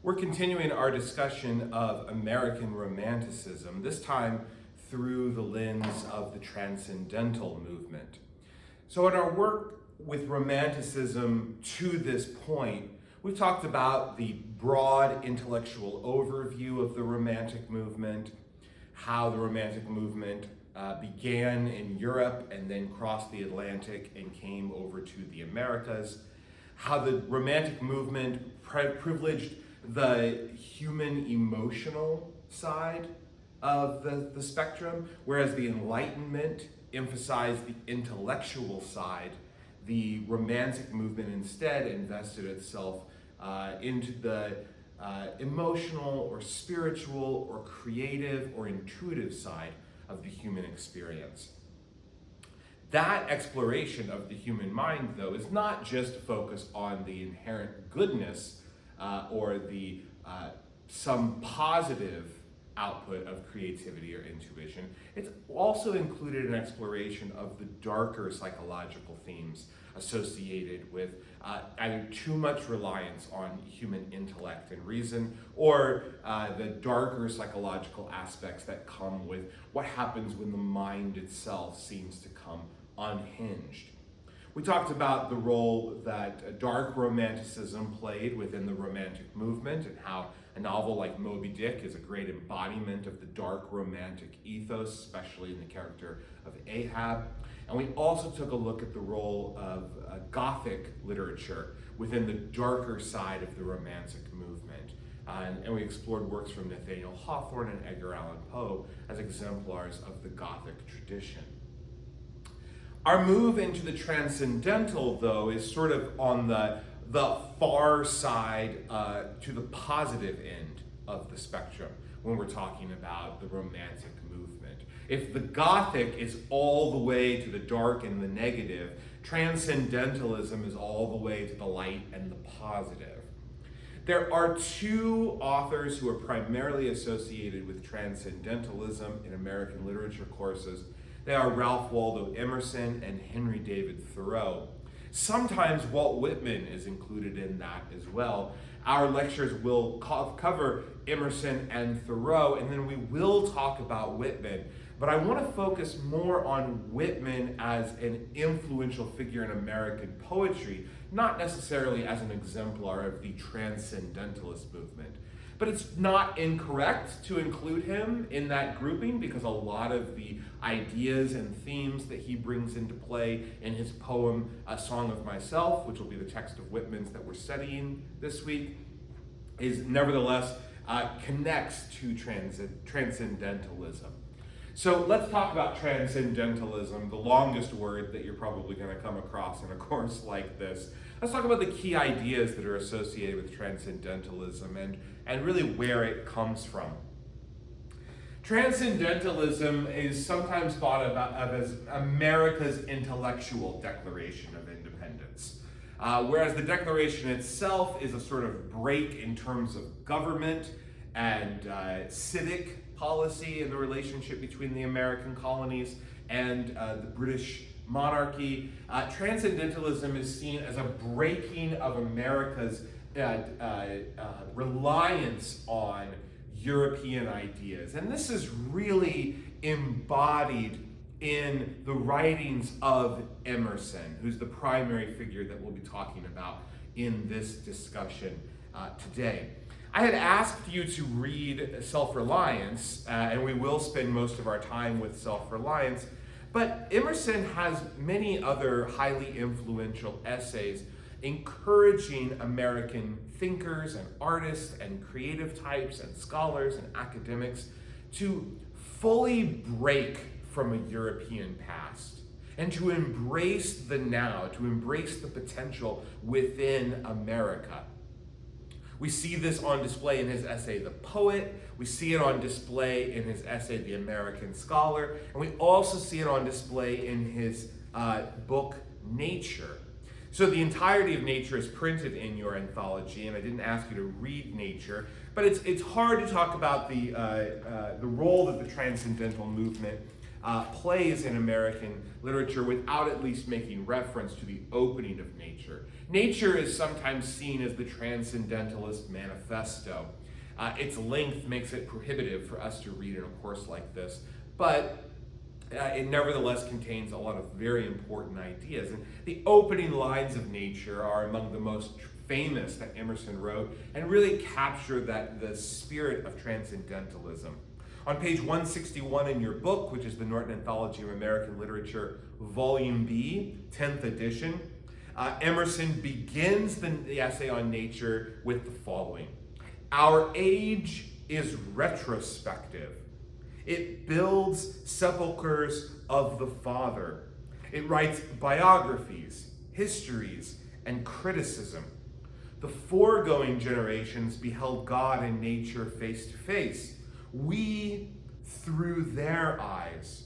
We're continuing our discussion of American Romanticism, this time through the lens of the Transcendental movement. So in our work with Romanticism to this point, we've talked about the broad intellectual overview of the Romantic movement, how the Romantic movement began in Europe and then crossed the Atlantic and came over to the Americas, how the Romantic movement privileged the human emotional side of the spectrum, whereas the Enlightenment emphasized the intellectual side. The Romantic movement instead invested itself into the emotional or spiritual or creative or intuitive side of the human experience. That exploration of the human mind, though, is not just focused on the inherent goodness or the some positive output of creativity or intuition. It's also included an exploration of the darker psychological themes associated with either too much reliance on human intellect and reason, or the darker psychological aspects that come with what happens when the mind itself seems to come unhinged. We talked about the role that dark romanticism played within the Romantic movement and how a novel like Moby Dick is a great embodiment of the dark romantic ethos, especially in the character of Ahab. And we also took a look at the role of Gothic literature within the darker side of the Romantic movement. And we explored works from Nathaniel Hawthorne and Edgar Allan Poe as exemplars of the Gothic tradition. Our move into the Transcendental, though, is sort of on the far side to the positive end of the spectrum when we're talking about the Romantic movement. If the Gothic is all the way to the dark and the negative, Transcendentalism is all the way to the light and the positive. There are two authors who are primarily associated with Transcendentalism in American literature courses. They are Ralph Waldo Emerson and Henry David Thoreau. Sometimes Walt Whitman is included in that as well. Our lectures will cover Emerson and Thoreau, and then we will talk about Whitman. But I want to focus more on Whitman as an influential figure in American poetry, not necessarily as an exemplar of the Transcendentalist movement. But it's not incorrect to include him in that grouping because a lot of the ideas and themes that he brings into play in his poem, A Song of Myself, which will be the text of Whitman's that we're studying this week, is nevertheless connects to Transcendentalism. So let's talk about Transcendentalism, the longest word that you're probably going to come across in a course like this. Let's talk about the key ideas that are associated with Transcendentalism and really where it comes from. Transcendentalism is sometimes thought of as America's intellectual declaration of independence, whereas the Declaration itself is a sort of break in terms of government and civic policy and the relationship between the American colonies and the British monarchy. Transcendentalism is seen as a breaking of America's reliance on European ideas. And this is really embodied in the writings of Emerson, who's the primary figure that we'll be talking about in this discussion today. I had asked you to read Self-Reliance, and we will spend most of our time with Self-Reliance, but Emerson has many other highly influential essays encouraging American thinkers and artists and creative types and scholars and academics to fully break from a European past and to embrace the now, to embrace the potential within America. We see this on display in his essay, The Poet. We see it on display in his essay, The American Scholar. And we also see it on display in his book, Nature. So the entirety of Nature is printed in your anthology, and I didn't ask you to read Nature, but it's hard to talk about the role that the Transcendental movement plays in American literature without at least making reference to the opening of nature. Nature is sometimes seen as the Transcendentalist manifesto. Its length makes it prohibitive for us to read in a course like this, but it nevertheless contains a lot of very important ideas. And the opening lines of Nature are among the most famous that Emerson wrote and really capture the spirit of Transcendentalism. On page 161 in your book, which is the Norton Anthology of American Literature, Volume B, 10th edition, Emerson begins the essay on nature with the following. Our age is retrospective. It builds sepulchres of the father. It writes biographies, histories, and criticism. The foregoing generations beheld God and nature face to face. We through their eyes.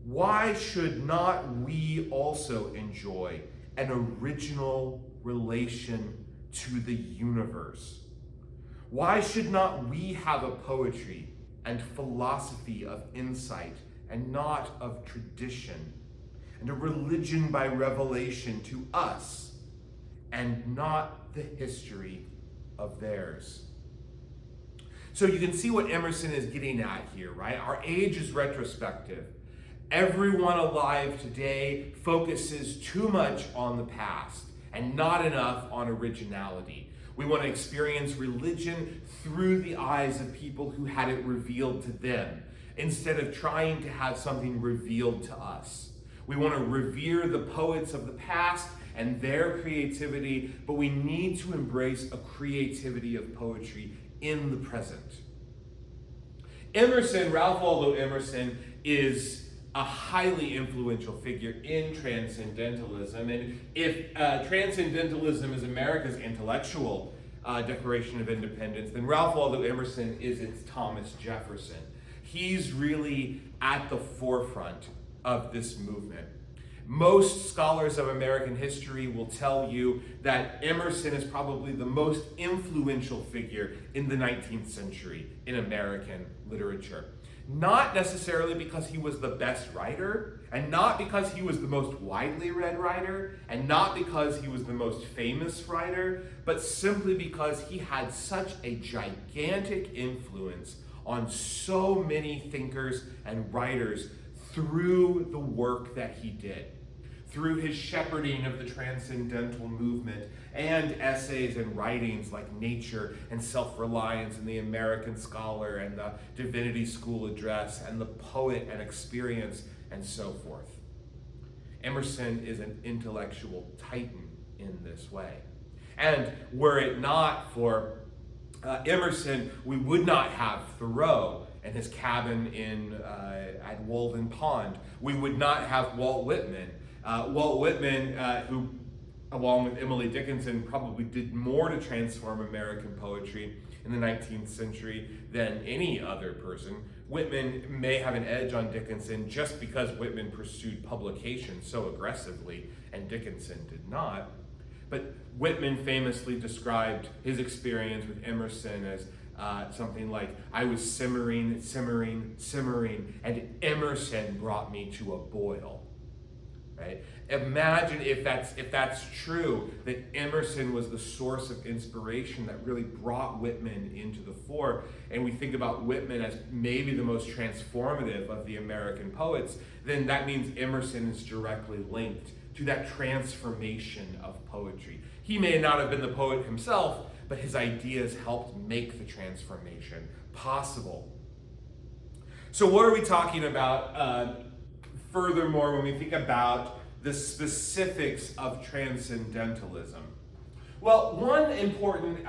Why should not we also enjoy an original relation to the universe? Why should not we have a poetry and philosophy of insight and not of tradition, and a religion by revelation to us and not the history of theirs? So you can see what Emerson is getting at here, right? Our age is retrospective. Everyone alive today focuses too much on the past and not enough on originality. We want to experience religion through the eyes of people who had it revealed to them, instead of trying to have something revealed to us. We want to revere the poets of the past and their creativity, but we need to embrace a creativity of poetry in the present. Emerson, Ralph Waldo Emerson, is a highly influential figure in Transcendentalism. And if Transcendentalism is America's intellectual Declaration of Independence, then Ralph Waldo Emerson is its Thomas Jefferson. He's really at the forefront of this movement. Most scholars of American history will tell you that Emerson is probably the most influential figure in the 19th century in American literature. Not necessarily because he was the best writer, and not because he was the most widely read writer, and not because he was the most famous writer, but simply because he had such a gigantic influence on so many thinkers and writers through the work that he did. Through his shepherding of the transcendental movement and essays and writings like Nature and Self-Reliance and the American Scholar and the Divinity School Address and the Poet and Experience and so forth. Emerson is an intellectual titan in this way. And were it not for Emerson, we would not have Thoreau and his cabin at Walden Pond. We would not have Walt Whitman. Walt Whitman, who, along with Emily Dickinson, probably did more to transform American poetry in the 19th century than any other person. Whitman may have an edge on Dickinson just because Whitman pursued publication so aggressively and Dickinson did not. But Whitman famously described his experience with Emerson as something like, I was simmering, and Emerson brought me to a boil. Right? Imagine if that's true, that Emerson was the source of inspiration that really brought Whitman into the fore, and we think about Whitman as maybe the most transformative of the American poets, then that means Emerson is directly linked to that transformation of poetry. He may not have been the poet himself, but his ideas helped make the transformation possible. So what are we talking about furthermore when we think about the specifics of Transcendentalism? Well, one important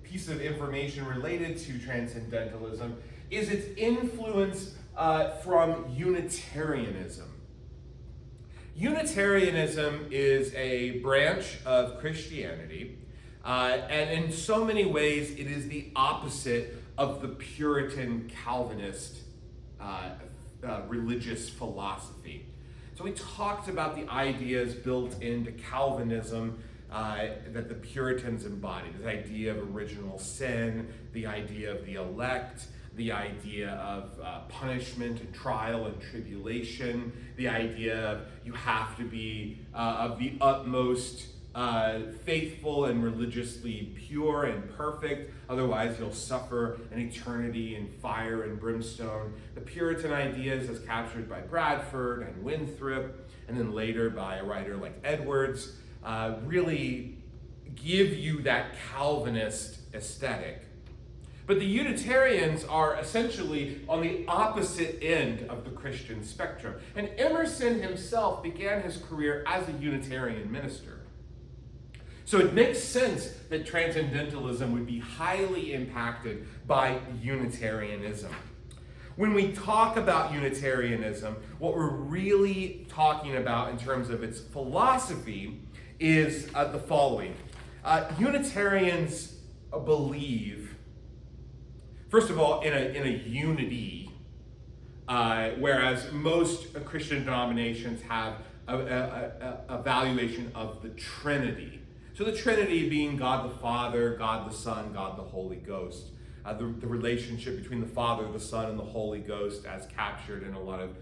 piece of information related to Transcendentalism is its influence from Unitarianism. Unitarianism is a branch of Christianity, and in so many ways it is the opposite of the Puritan Calvinist religious philosophy. So we talked about the ideas built into Calvinism that the Puritans embodied, this idea of original sin, the idea of the elect, the idea of punishment and trial and tribulation, the idea of you have to be of the utmost faithful and religiously pure and perfect, otherwise you'll suffer an eternity in fire and brimstone. The Puritan ideas as captured by Bradford and Winthrop, and then later by a writer like Edwards, really give you that Calvinist aesthetic. But the Unitarians are essentially on the opposite end of the Christian spectrum. And Emerson himself began his career as a Unitarian minister. So it makes sense that Transcendentalism would be highly impacted by Unitarianism. When we talk about Unitarianism, what we're really talking about in terms of its philosophy is the following. Unitarians believe, first of all, in a unity, whereas most Christian denominations have a valuation of the Trinity. So the Trinity being God the Father, God the Son, God the Holy Ghost. The relationship between the Father, the Son, and the Holy Ghost as captured in a lot of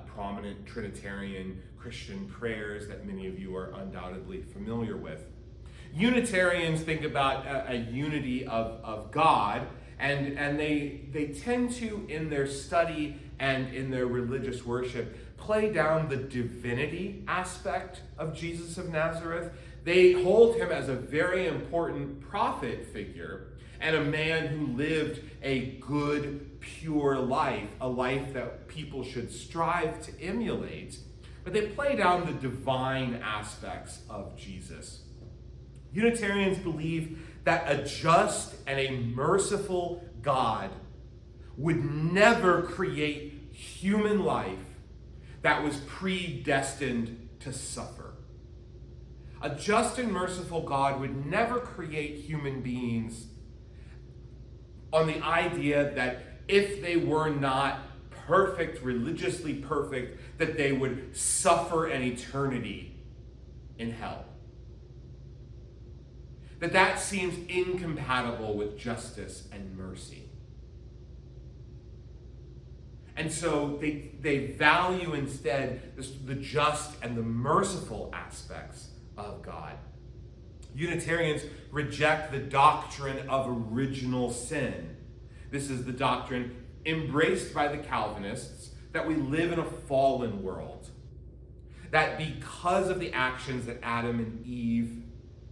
prominent Trinitarian Christian prayers that many of you are undoubtedly familiar with. Unitarians think about a unity of God, and they tend to, in their study and in their religious worship, play down the divinity aspect of Jesus of Nazareth. They hold him as a very important prophet figure and a man who lived a good, pure life, a life that people should strive to emulate. But they play down the divine aspects of Jesus. Unitarians believe that a just and a merciful God would never create human life that was predestined to suffer. A just and merciful God would never create human beings on the idea that if they were not perfect, religiously perfect, that they would suffer an eternity in hell. That seems incompatible with justice and mercy. And so they value instead the just and the merciful aspects of God. Unitarians reject the doctrine of original sin. This is the doctrine embraced by the Calvinists that we live in a fallen world. That because of the actions that Adam and Eve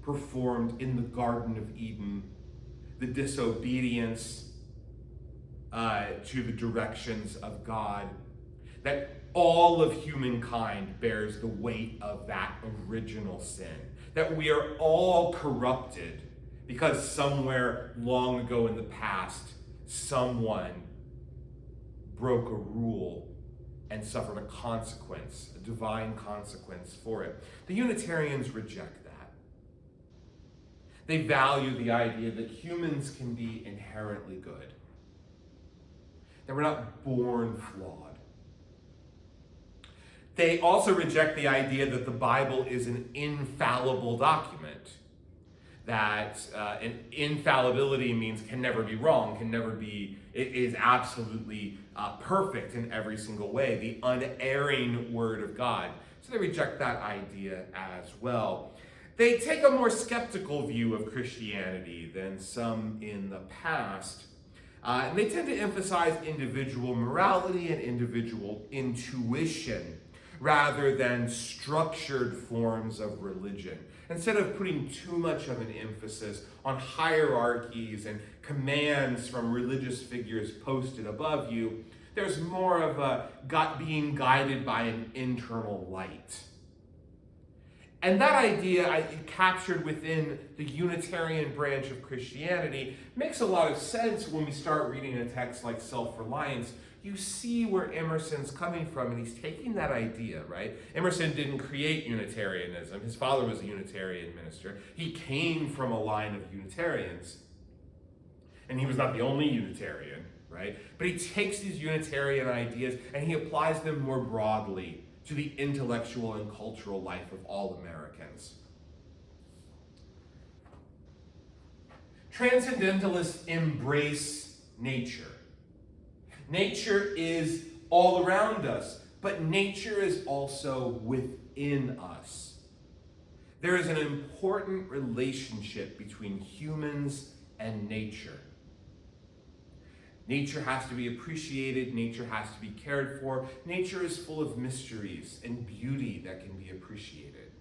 performed in the Garden of Eden, the disobedience to the directions of God, that all of humankind bears the weight of that original sin. That we are all corrupted because somewhere long ago in the past, someone broke a rule and suffered a consequence, a divine consequence for it. The Unitarians reject that. They value the idea that humans can be inherently good, that we're not born flawed. They also reject the idea that the Bible is an infallible document, that an infallibility means can never be wrong, it is absolutely perfect in every single way, the unerring Word of God. So they reject that idea as well. They take a more skeptical view of Christianity than some in the past. And they tend to emphasize individual morality and individual intuition rather than structured forms of religion. Instead of putting too much of an emphasis on hierarchies and commands from religious figures posted above you, there's more of a being guided by an internal light. And that idea, captured within the Unitarian branch of Christianity, makes a lot of sense when we start reading a text like Self-Reliance. You see where Emerson's coming from, and he's taking that idea, right? Emerson didn't create Unitarianism. His father was a Unitarian minister. He came from a line of Unitarians, and he was not the only Unitarian, right? But he takes these Unitarian ideas and he applies them more broadly to the intellectual and cultural life of all Americans. Transcendentalists embrace nature. Nature is all around us, but nature is also within us. There is an important relationship between humans and nature. Nature has to be appreciated, nature has to be cared for. Nature is full of mysteries and beauty that can be appreciated.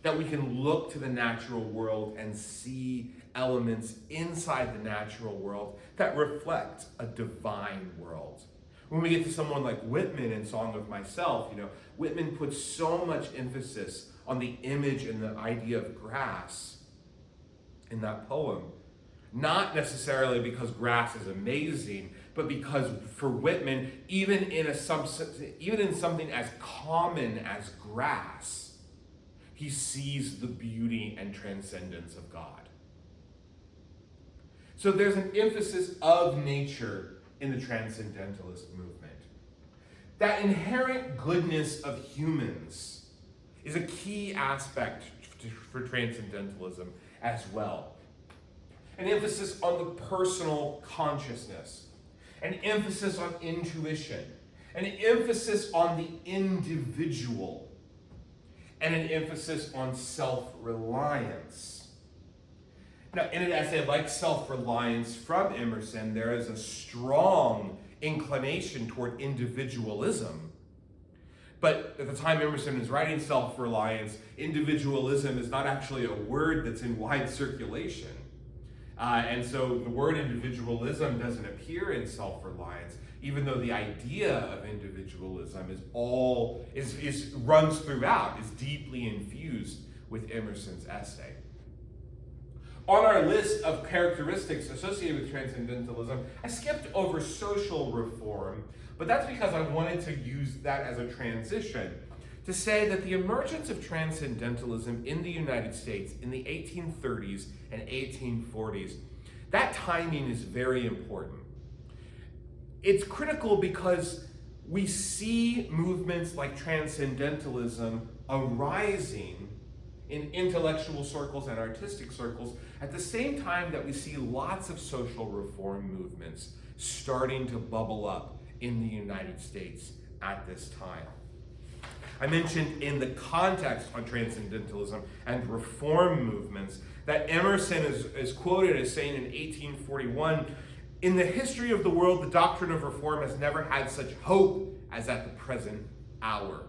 That we can look to the natural world and see elements inside the natural world that reflect a divine world. When we get to someone like Whitman in Song of Myself, Whitman puts so much emphasis on the image and the idea of grass in that poem. Not necessarily because grass is amazing, but because for Whitman, even in something as common as grass, he sees the beauty and transcendence of God. So there's an emphasis of nature in the Transcendentalist movement. That inherent goodness of humans is a key aspect for Transcendentalism as well. An emphasis on the personal consciousness, an emphasis on intuition, an emphasis on the individual, and an emphasis on self-reliance. Now, in an essay like Self-Reliance from Emerson, there is a strong inclination toward individualism. But at the time Emerson is writing Self-Reliance, individualism is not actually a word that's in wide circulation. And so the word individualism doesn't appear in Self-Reliance, even though the idea of individualism runs throughout, is deeply infused with Emerson's essay. On our list of characteristics associated with Transcendentalism, I skipped over social reform, but that's because I wanted to use that as a transition to say that the emergence of Transcendentalism in the United States in the 1830s and 1840s, that timing is very important. It's critical because we see movements like Transcendentalism arising in intellectual circles and artistic circles at the same time that we see lots of social reform movements starting to bubble up in the United States at this time. I mentioned in the context on Transcendentalism and reform movements that Emerson is quoted as saying in 1841, "In the history of the world, the doctrine of reform has never had such hope as at the present hour."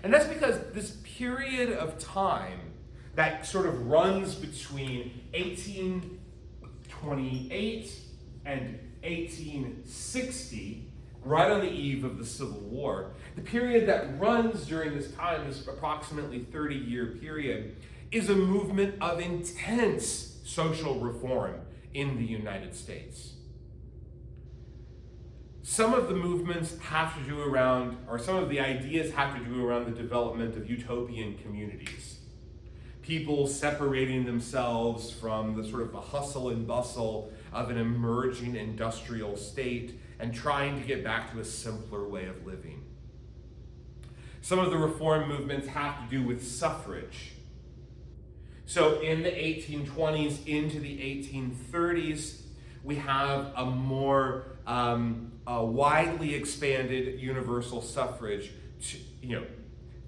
And that's because this period of time that sort of runs between 1828 and 1860, right on the eve of the Civil War, the period that runs during this time, this approximately 30-year period, is a movement of intense social reform in the United States. Some of the movements have to do around, or some of the ideas have to do around the development of utopian communities. People separating themselves from the sort of the hustle and bustle of an emerging industrial state and trying to get back to a simpler way of living. Some of the reform movements have to do with suffrage. So in the 1820s into the 1830s, we have a more widely expanded universal suffrage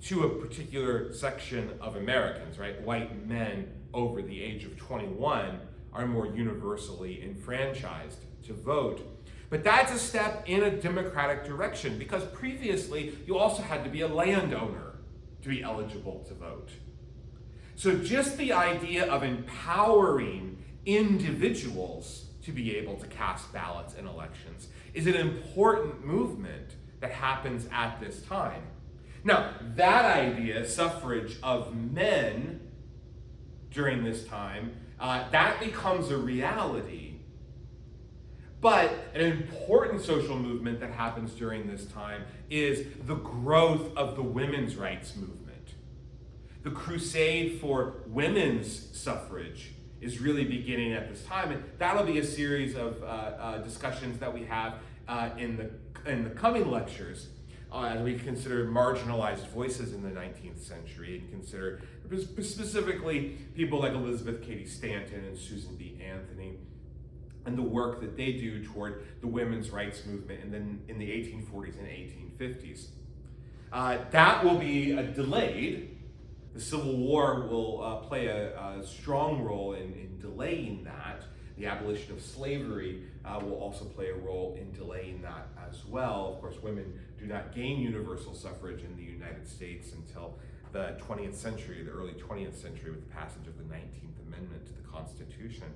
to a particular section of Americans, right? White men over the age of 21 are more universally enfranchised to vote. But that's a step in a democratic direction because previously you also had to be a landowner to be eligible to vote. So just the idea of empowering individuals to be able to cast ballots in elections is an important movement that happens at this time. Now, that idea, suffrage of men during this time, that becomes a reality. But an important social movement that happens during this time is the growth of the women's rights movement. The crusade for women's suffrage is really beginning at this time, and that'll be a series of discussions that we have in the coming lectures as we consider marginalized voices in the 19th century and consider specifically people like Elizabeth Cady Stanton and Susan B. Anthony. and the work that they do toward the women's rights movement in the 1840s and 1850s. That will be delayed. The Civil War will play a strong role in delaying that. The abolition of slavery will also play a role in delaying that as well. Of course, women do not gain universal suffrage in the United States until the 20th century, the early 20th century, with the passage of the 19th Amendment to the Constitution.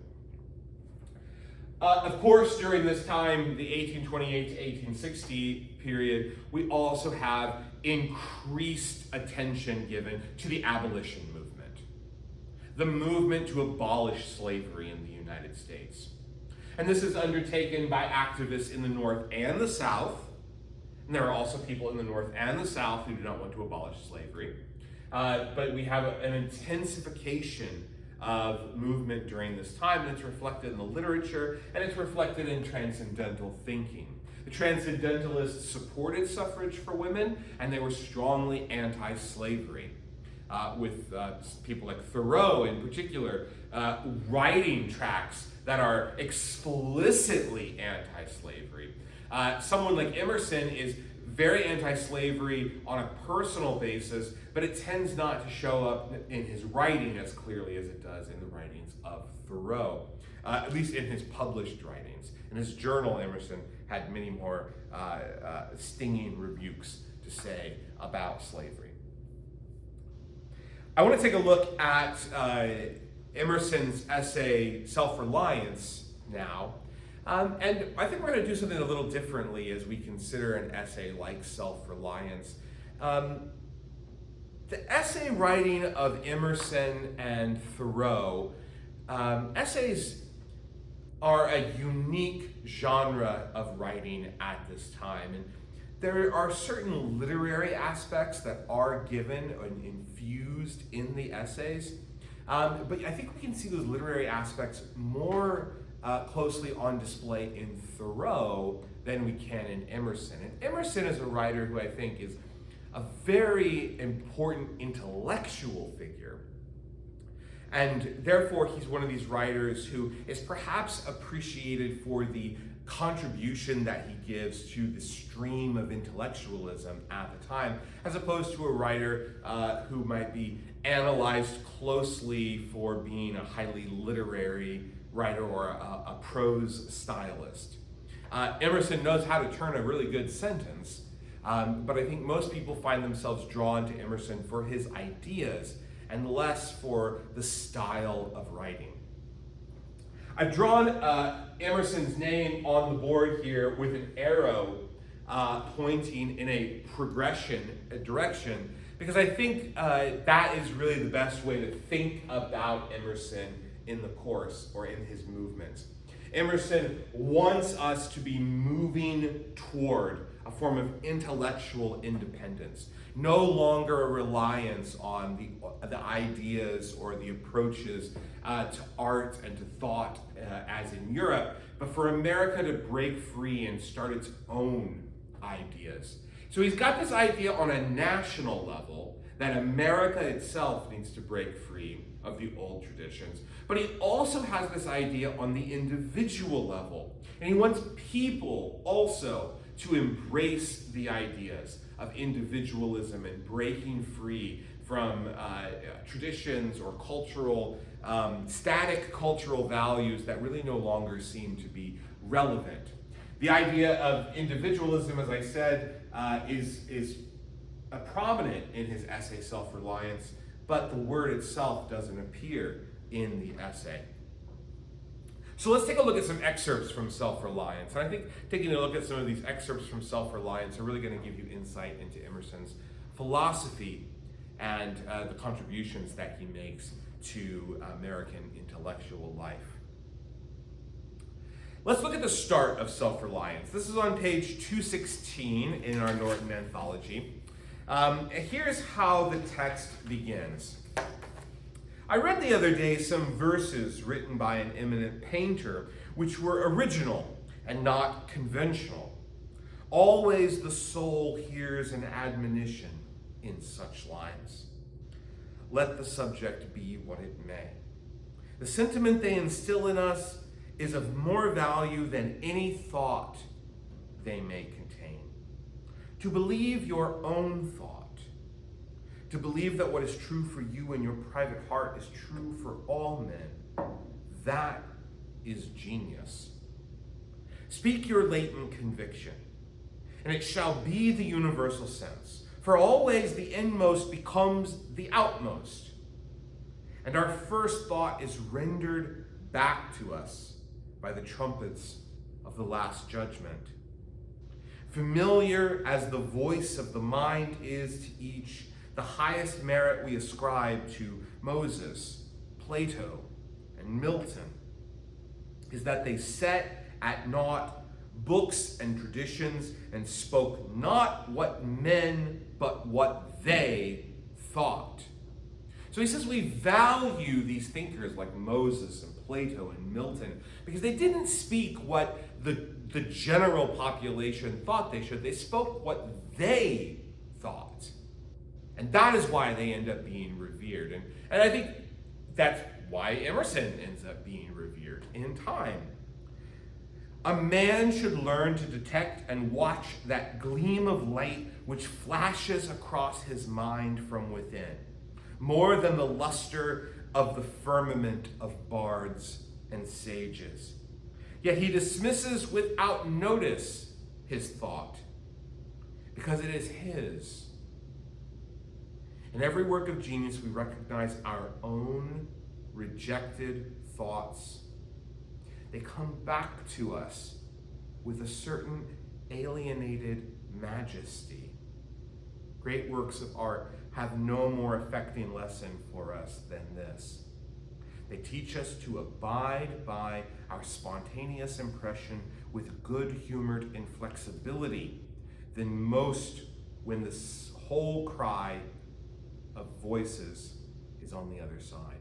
Of course, during this time, the 1828 to 1860 period, we also have increased attention given to the abolition movement, the movement to abolish slavery in the United States. And this is undertaken by activists in the North and the South. And there are also people in the North and the South who do not want to abolish slavery. But we have an intensification of movement during this time, and it's reflected in the literature, and it's reflected in transcendental thinking. The Transcendentalists supported suffrage for women, and they were strongly anti-slavery, with people like Thoreau in particular writing tracts that are explicitly anti-slavery. Someone like Emerson is very anti-slavery on a personal basis, but it tends not to show up in his writing as clearly as it does in the writings of Thoreau, at least in his published writings. In his journal, Emerson had many more stinging rebukes to say about slavery. I want to take a look at Emerson's essay, Self-Reliance, now. And I think we're going to do something a little differently as we consider an essay like Self-Reliance. The essay writing of Emerson and Thoreau, essays are a unique genre of writing at this time. And there are certain literary aspects that are given and infused in the essays. But I think we can see those literary aspects more closely on display in Thoreau than we can in Emerson. And Emerson is a writer who I think is a very important intellectual figure. And therefore, he's one of these writers who is perhaps appreciated for the contribution that he gives to the stream of intellectualism at the time, as opposed to a writer who might be analyzed closely for being a highly literary writer or a prose stylist. Emerson knows how to turn a really good sentence, but I think most people find themselves drawn to Emerson for his ideas and less for the style of writing. I've drawn Emerson's name on the board here with an arrow pointing in a direction, because I think that is really the best way to think about Emerson in the course or in his movements. Emerson wants us to be moving toward a form of intellectual independence, no longer a reliance on the ideas or the approaches to art and to thought as in Europe, but for America to break free and start its own ideas. So he's got this idea on a national level that America itself needs to break free of the old traditions. But he also has this idea on the individual level. And he wants people also to embrace the ideas of individualism and breaking free from traditions or cultural, static cultural values that really no longer seem to be relevant. The idea of individualism, as I said, is prominent in his essay Self-Reliance, but the word itself doesn't appear in the essay. So let's take a look at some excerpts from Self-Reliance. And I think taking a look at some of these excerpts from Self-Reliance are really going to give you insight into Emerson's philosophy and the contributions that he makes to American intellectual life. Let's look at the start of Self-Reliance. This is on page 216 in our Norton Anthology. Here's how the text begins. I read the other day some verses written by an eminent painter, which were original and not conventional. Always the soul hears an admonition in such lines. Let the subject be what it may. The sentiment they instill in us is of more value than any thought they may contain. To believe your own thought, to believe that what is true for you in your private heart is true for all men, that is genius. Speak your latent conviction, and it shall be the universal sense. For always the inmost becomes the outmost, and our first thought is rendered back to us by the trumpets of the last judgment. Familiar as the voice of the mind is to each, the highest merit we ascribe to Moses, Plato, and Milton is that they set at naught books and traditions and spoke not what men, but what they thought. So he says we value these thinkers like Moses and Plato and Milton because they didn't speak what the general population thought they should. They spoke what they thought. And that is why they end up being revered. And I think that's why Emerson ends up being revered in time. A man should learn to detect and watch that gleam of light which flashes across his mind from within, more than the luster of the firmament of bards and sages. Yet he dismisses without notice his thought, because it is his. In every work of genius, we recognize our own rejected thoughts. They come back to us with a certain alienated majesty. Great works of art have no more affecting lesson for us than this. They teach us to abide by our spontaneous impression with good-humored inflexibility than most when the whole cry of voices is on the other side.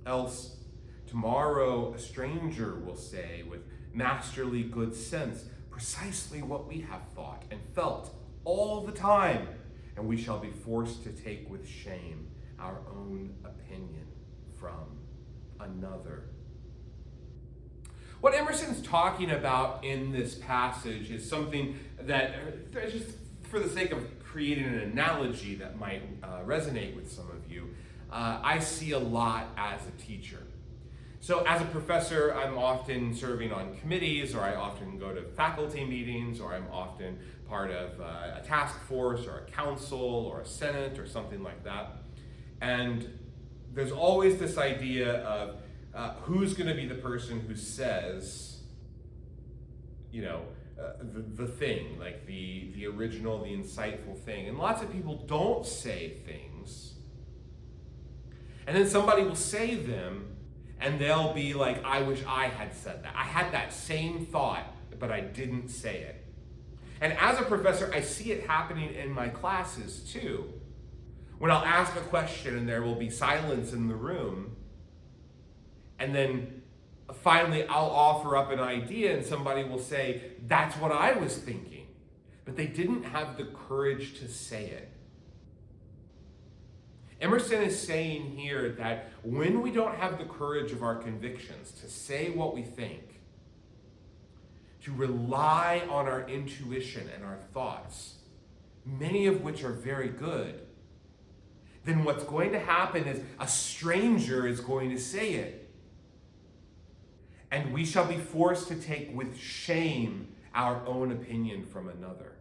Else, tomorrow a stranger will say with masterly good sense precisely what we have thought and felt all the time, and we shall be forced to take with shame our own opinion from another. What Emerson's talking about in this passage is something that, just for the sake of creating an analogy that might resonate with some of you, I see a lot as a teacher. So as a professor, I'm often serving on committees, or I often go to faculty meetings, or I'm often part of a task force or a council or a senate or something like that. And there's always this idea of who's going to be the person who says, the thing, like the original, the insightful thing. And lots of people don't say things. And then somebody will say them, and they'll be like, I wish I had said that. I had that same thought, but I didn't say it. And as a professor, I see it happening in my classes too. When I'll ask a question and there will be silence in the room, and then finally I'll offer up an idea and somebody will say, that's what I was thinking. But they didn't have the courage to say it. Emerson is saying here that when we don't have the courage of our convictions to say what we think, to rely on our intuition and our thoughts, many of which are very good, then what's going to happen is a stranger is going to say it. And we shall be forced to take with shame our own opinion from another,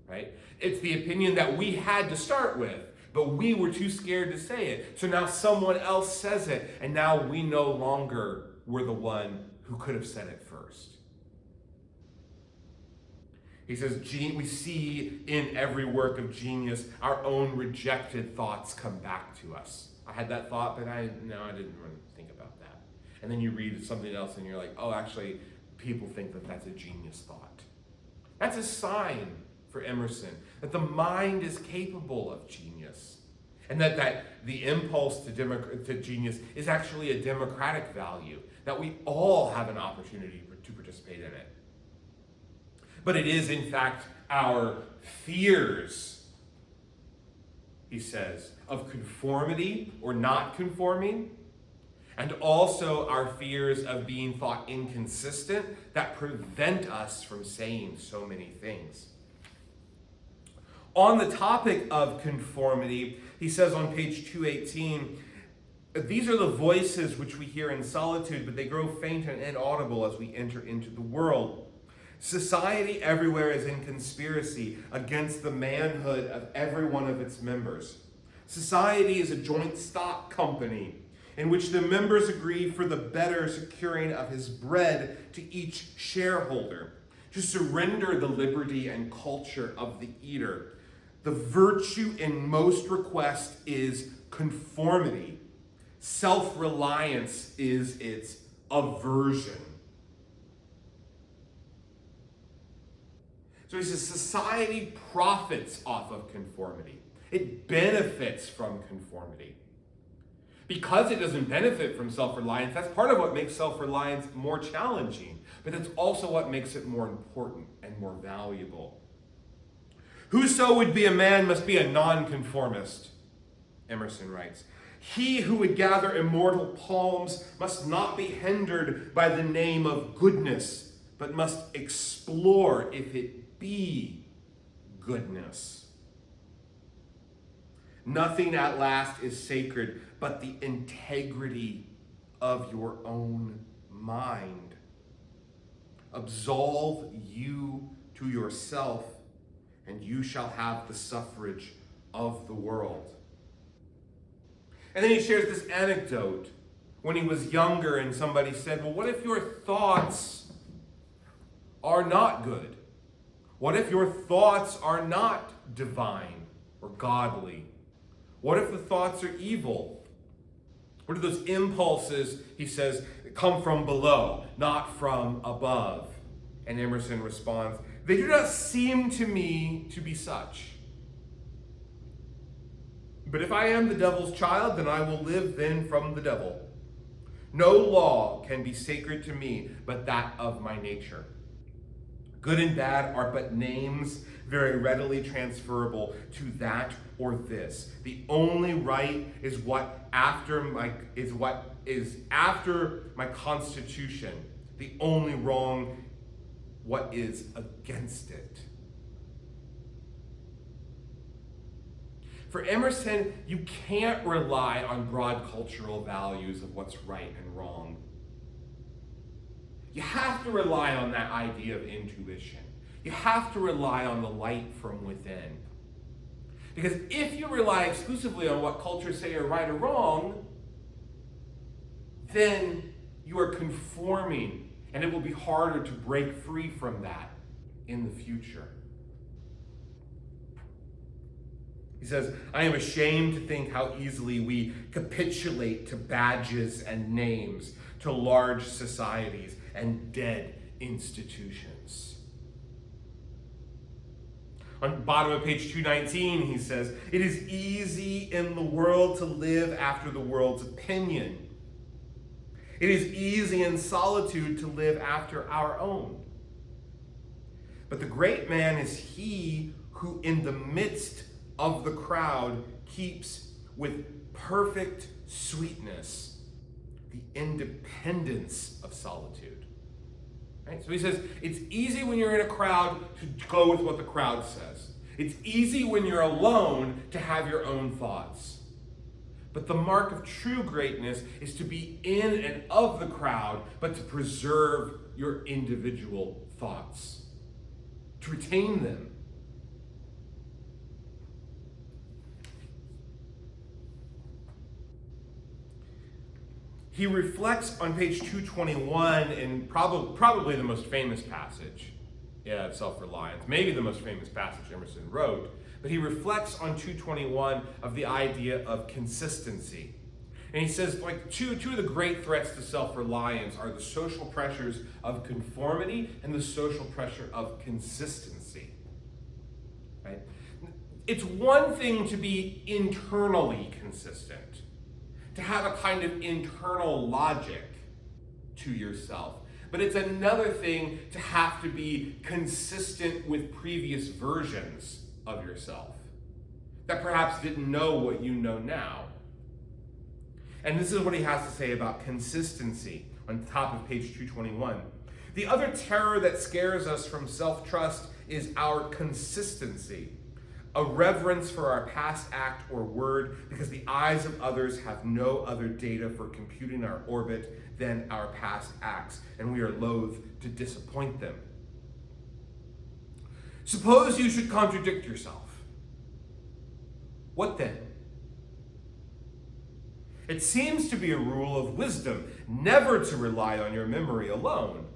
right? It's the opinion that we had to start with, but we were too scared to say it. So now someone else says it, and now we no longer were the one who could have said it first. He says, we see in every work of genius our own rejected thoughts come back to us. I had that thought, but I didn't really think about that. And then you read something else and you're like, oh, actually, people think that that's a genius thought. That's a sign for Emerson that the mind is capable of genius, and that the impulse to genius is actually a democratic value, that we all have an opportunity to participate in it. But it is, in fact, our fears, he says, of conformity or not conforming, and also our fears of being thought inconsistent that prevent us from saying so many things. On the topic of conformity, he says on page 218, these are the voices which we hear in solitude, but they grow faint and inaudible as we enter into the world. Society everywhere is in conspiracy against the manhood of every one of its members. Society is a joint stock company in which the members agree for the better securing of his bread to each shareholder, to surrender the liberty and culture of the eater. The virtue in most requests is conformity. Self-reliance is its aversion. So he says society profits off of conformity. It benefits from conformity. Because it doesn't benefit from self-reliance, that's part of what makes self-reliance more challenging, but that's also what makes it more important and more valuable. Whoso would be a man must be a nonconformist, Emerson writes. He who would gather immortal palms must not be hindered by the name of goodness, but must explore if it be goodness. Nothing at last is sacred but the integrity of your own mind. Absolve you to yourself, and you shall have the suffrage of the world. And then he shares this anecdote when he was younger and somebody said, well, what if your thoughts are not good? What if your thoughts are not divine or godly? What if the thoughts are evil? What are those impulses, he says, that come from below, not from above? And Emerson responds, they do not seem to me to be such. But if I am the devil's child, then I will live then from the devil. No law can be sacred to me but that of my nature. Good and bad are but names very readily transferable to that or this. The only right is what is after my constitution. The only wrong, what is against it. For Emerson, you can't rely on broad cultural values of what's right and wrong. You have to rely on that idea of intuition. You have to rely on the light from within. Because if you rely exclusively on what cultures say are right or wrong, then you are conforming, and it will be harder to break free from that in the future. He says, I am ashamed to think how easily we capitulate to badges and names, to large societies and dead institutions. On the bottom of page 219, he says, it is easy in the world to live after the world's opinion. It is easy in solitude to live after our own. But the great man is he who in the midst of the crowd keeps with perfect sweetness the independence of solitude. Right? So he says, it's easy when you're in a crowd to go with what the crowd says. It's easy when you're alone to have your own thoughts. But the mark of true greatness is to be in and of the crowd, but to preserve your individual thoughts, to retain them. He reflects on page 221 in probably the most famous passage of Self-Reliance, maybe the most famous passage Emerson wrote, but he reflects on 221 of the idea of consistency. And he says, like, two of the great threats to self-reliance are the social pressures of conformity and the social pressure of consistency. Right? It's one thing to be internally consistent, to have a kind of internal logic to yourself. But it's another thing to have to be consistent with previous versions of yourself that perhaps didn't know what you know now. And this is what he has to say about consistency on the top of page 221. The other terror that scares us from self-trust is our consistency, a reverence for our past act or word, because the eyes of others have no other data for computing our orbit than our past acts, and we are loath to disappoint them. Suppose you should contradict yourself. What then? It seems to be a rule of wisdom never to rely on your memory alone.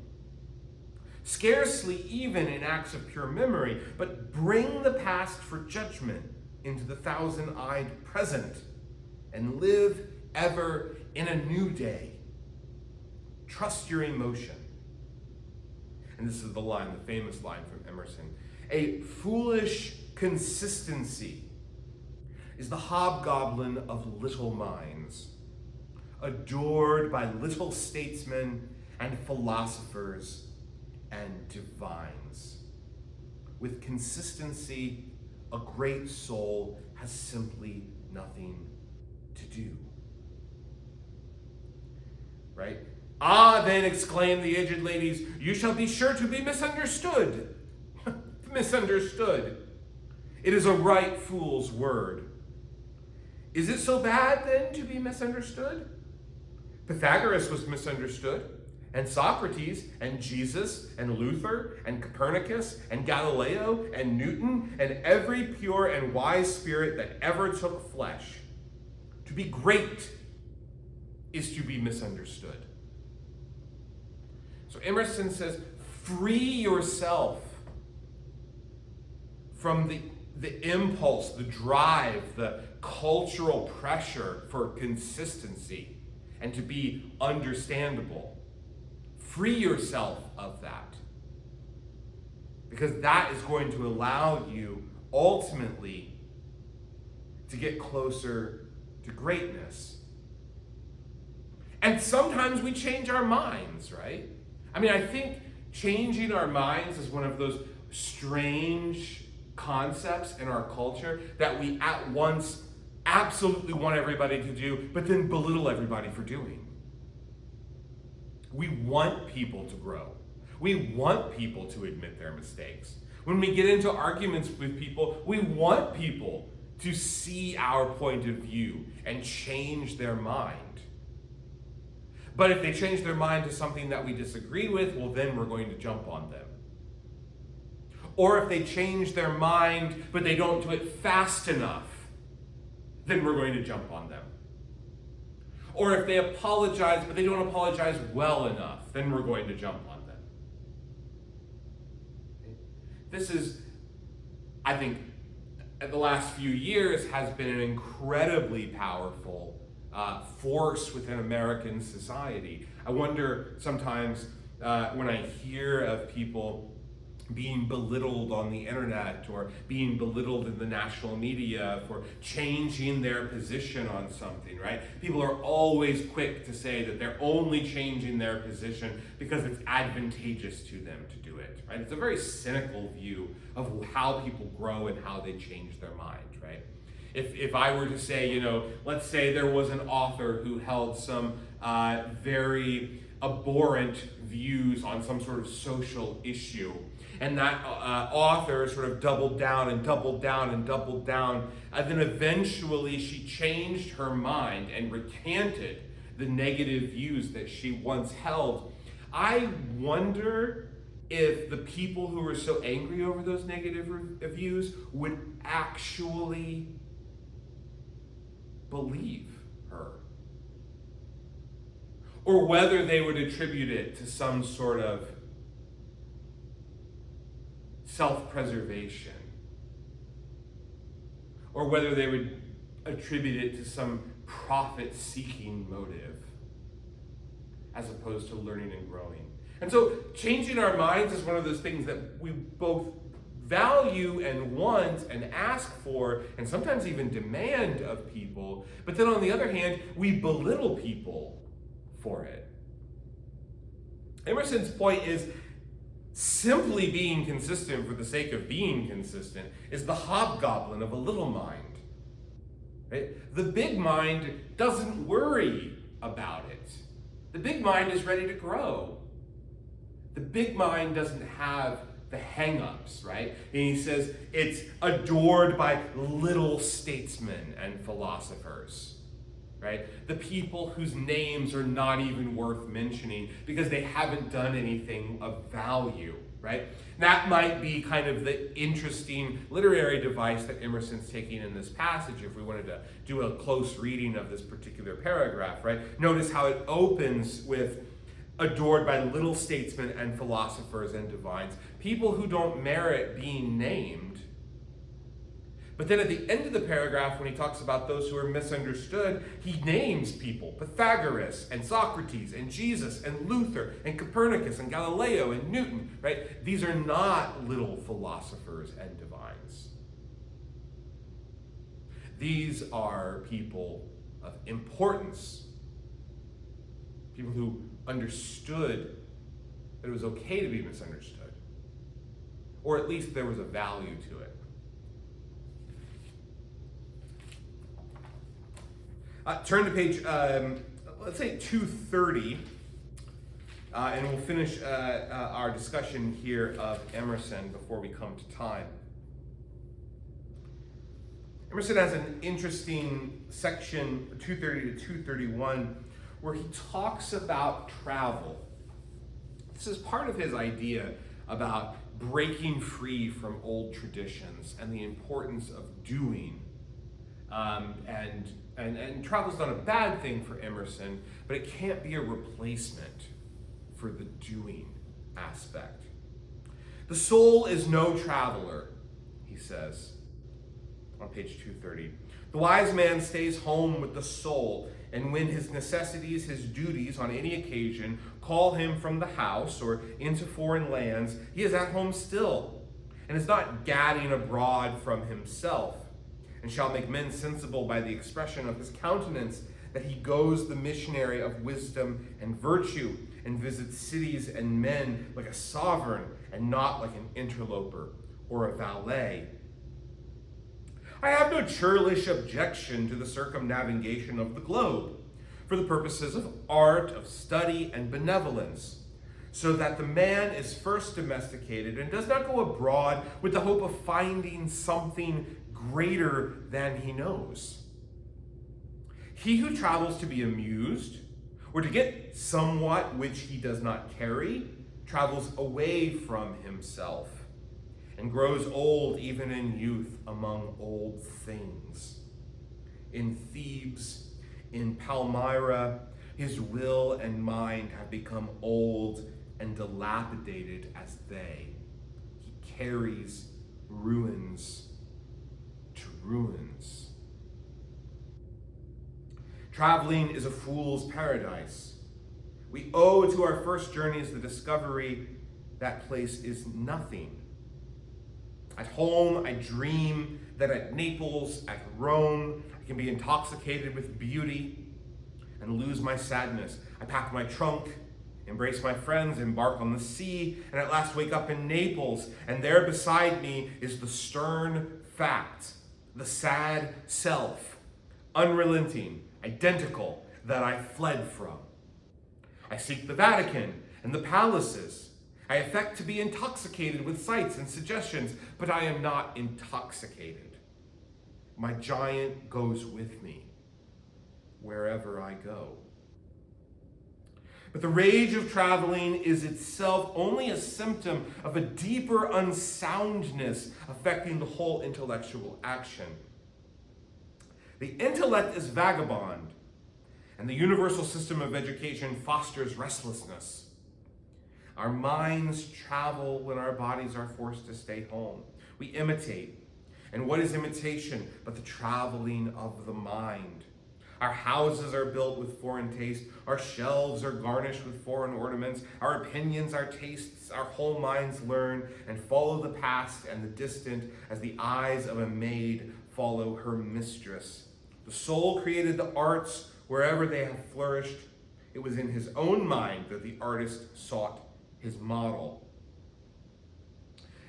Scarcely even in acts of pure memory, but bring the past for judgment into the thousand-eyed present and live ever in a new day. Trust your emotion. And this is the line, the famous line from Emerson. A foolish consistency is the hobgoblin of little minds, adored by little statesmen and philosophers and divines. With consistency, a great soul has simply nothing to do. Right? Ah, then, exclaim the aged ladies, you shall be sure to be misunderstood. Misunderstood. It is a right fool's word. Is it so bad, then, to be misunderstood? Pythagoras was misunderstood, and Socrates, and Jesus, and Luther, and Copernicus, and Galileo, and Newton, and every pure and wise spirit that ever took flesh. To be great is to be misunderstood. So Emerson says, free yourself from the impulse, the drive, the cultural pressure for consistency and to be understandable. Free yourself of that. Because that is going to allow you ultimately to get closer to greatness. And sometimes we change our minds, right? I mean, I think changing our minds is one of those strange concepts in our culture that we at once absolutely want everybody to do, but then belittle everybody for doing. We want people to grow. We want people to admit their mistakes. When we get into arguments with people, we want people to see our point of view and change their mind. But if they change their mind to something that we disagree with, well, then we're going to jump on them. Or if they change their mind, but they don't do it fast enough, then we're going to jump on them. Or if they apologize, but they don't apologize well enough, then we're going to jump on them. This is, I think, the last few years has been an incredibly powerful force within American society. I wonder sometimes when I hear of people being belittled on the internet or being belittled in the national media for changing their position on something, right? People are always quick to say that they're only changing their position because it's advantageous to them to do it, right? It's a very cynical view of how people grow and how they change their mind, right? If I were to say, let's say there was an author who held some very abhorrent views on some sort of social issue, and that author sort of doubled down and doubled down and doubled down, and then eventually she changed her mind and recanted the negative views that she once held. I wonder if the people who were so angry over those negative views would actually believe her, or whether they would attribute it to some sort of self-preservation, or whether they would attribute it to some profit-seeking motive as opposed to learning and growing. And so changing our minds is one of those things that we both value and want and ask for, and sometimes even demand of people, but then on the other hand, we belittle people for it. Emerson's point is simply being consistent for the sake of being consistent is the hobgoblin of a little mind. right? The big mind doesn't worry about it. The big mind is ready to grow. The big mind doesn't have the hang-ups, right? And he says it's adored by little statesmen and philosophers, right? The people whose names are not even worth mentioning because they haven't done anything of value, right? That might be kind of the interesting literary device that Emerson's taking in this passage if we wanted to do a close reading of this particular paragraph, right? Notice how it opens with adored by little statesmen and philosophers and divines, people who don't merit being named. But then at the end of the paragraph, when he talks about those who are misunderstood, he names people: Pythagoras and Socrates and Jesus and Luther and Copernicus and Galileo and Newton, right? These are not little philosophers and divines. These are people of importance, people who understood that it was okay to be misunderstood, or at least there was a value to it. Turn to page, let's say 230, and we'll finish our discussion here of Emerson before we come to time. Emerson has an interesting section, 230 to 231, where he talks about travel. This is part of his idea about breaking free from old traditions and the importance of doing. And travel's not a bad thing for Emerson, but it can't be a replacement for the doing aspect. The soul is no traveler, he says on page 230. The wise man stays home with the soul, and when his necessities, his duties on any occasion call him from the house or into foreign lands, he is at home still, and is not gadding abroad from himself, and shall make men sensible by the expression of his countenance that he goes the missionary of wisdom and virtue, and visits cities and men like a sovereign and not like an interloper or a valet. I have no churlish objection to the circumnavigation of the globe for the purposes of art, of study, and benevolence, so that the man is first domesticated and does not go abroad with the hope of finding something greater than he knows. He who travels to be amused, or to get somewhat which he does not carry, travels away from himself, and grows old even in youth among old things. In Thebes, in Palmyra, his will and mind have become old and dilapidated as they. He carries ruins to ruins. Traveling is a fool's paradise. We owe to our first journeys the discovery that place is nothing. At home, I dream that at Naples, at Rome, I can be intoxicated with beauty and lose my sadness. I pack my trunk, embrace my friends, embark on the sea, and at last wake up in Naples, and there beside me is the stern fact, the sad self, unrelenting, identical, that I fled from. I seek the Vatican and the palaces. I affect to be intoxicated with sights and suggestions, but I am not intoxicated. My giant goes with me wherever I go. But the rage of traveling is itself only a symptom of a deeper unsoundness affecting the whole intellectual action. The intellect is vagabond, and the universal system of education fosters restlessness. Our minds travel when our bodies are forced to stay home. We imitate. And what is imitation but the traveling of the mind? Our houses are built with foreign taste. Our shelves are garnished with foreign ornaments. Our opinions, our tastes, our whole minds learn and follow the past and the distant as the eyes of a maid follow her mistress. The soul created the arts wherever they have flourished. It was in his own mind that the artist sought his model.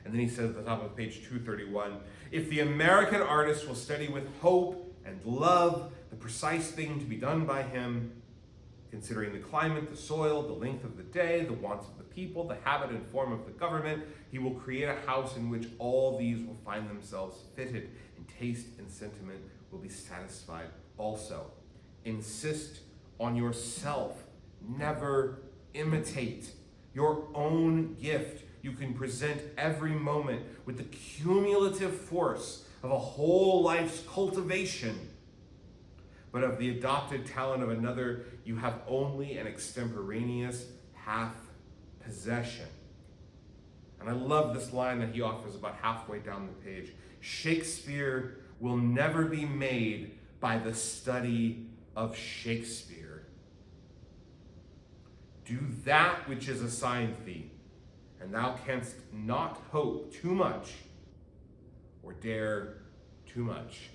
And then he says at the top of page 231, if the American artist will study with hope and love the precise thing to be done by him, considering the climate, the soil, the length of the day, the wants of the people, the habit and form of the government. He will create a house in which all these will find themselves fitted, and taste and sentiment will be satisfied also. Insist on yourself. Never imitate. Your own gift you can present every moment with the cumulative force of a whole life's cultivation. But of the adopted talent of another, you have only an extemporaneous half possession. And I love this line that he offers about halfway down the page. Shakespeare will never be made by the study of Shakespeare. Do that which is assigned thee, and thou canst not hope too much or dare too much.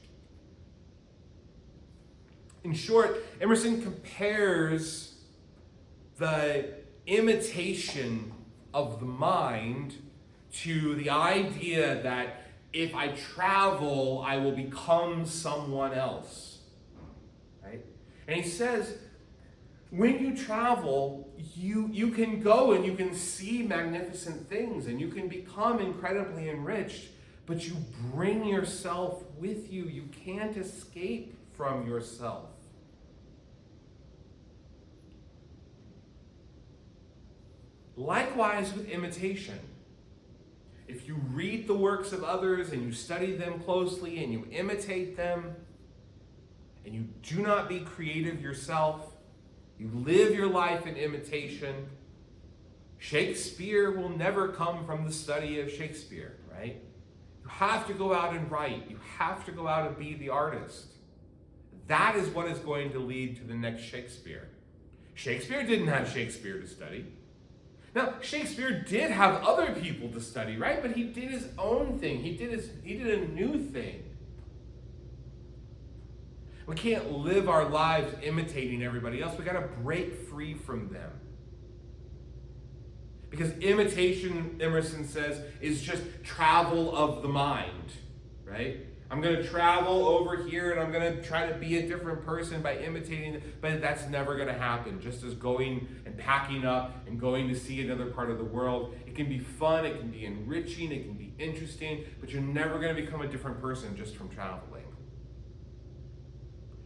In short, Emerson compares the imitation of the mind to the idea that if I travel, I will become someone else. Right? And he says, when you travel, you can go and you can see magnificent things and you can become incredibly enriched, but you bring yourself with you. You can't escape from yourself. Likewise with imitation. If you read the works of others and you study them closely and you imitate them, and you do not be creative yourself, you live your life in imitation, Shakespeare will never come from the study of Shakespeare, right? You have to go out and write. You have to go out and be the artist. That is what is going to lead to the next Shakespeare. Shakespeare didn't have Shakespeare to study. Now, Shakespeare did have other people to study, right? But he did his own thing. He did a new thing. We can't live our lives imitating everybody else. We got to break free from them. Because imitation, Emerson says, is just travel of the mind, right? I'm going to travel over here and I'm going to try to be a different person by imitating, but that's never going to happen. Just as going and packing up and going to see another part of the world. It can be fun, it can be enriching, it can be interesting, but you're never going to become a different person just from traveling.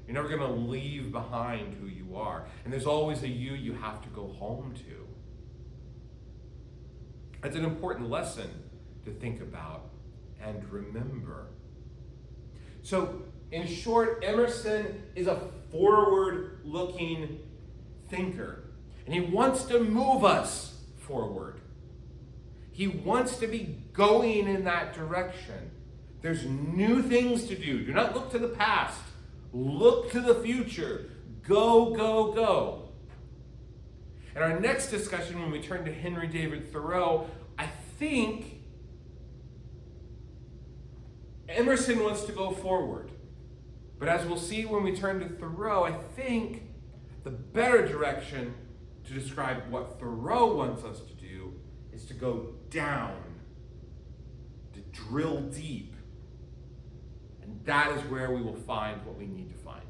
You're never going to leave behind who you are. And there's always a you have to go home to. That's an important lesson to think about and remember. So, in short, Emerson is a forward-looking thinker. And he wants to move us forward. He wants to be going in that direction. There's new things to do. Do not look to the past. Look to the future. Go, go, go. In our next discussion, when we turn to Henry David Thoreau, I think Emerson wants to go forward. But as we'll see when we turn to Thoreau, I think the better direction to describe what Thoreau wants us to do is to go down, to drill deep. And that is where we will find what we need to find.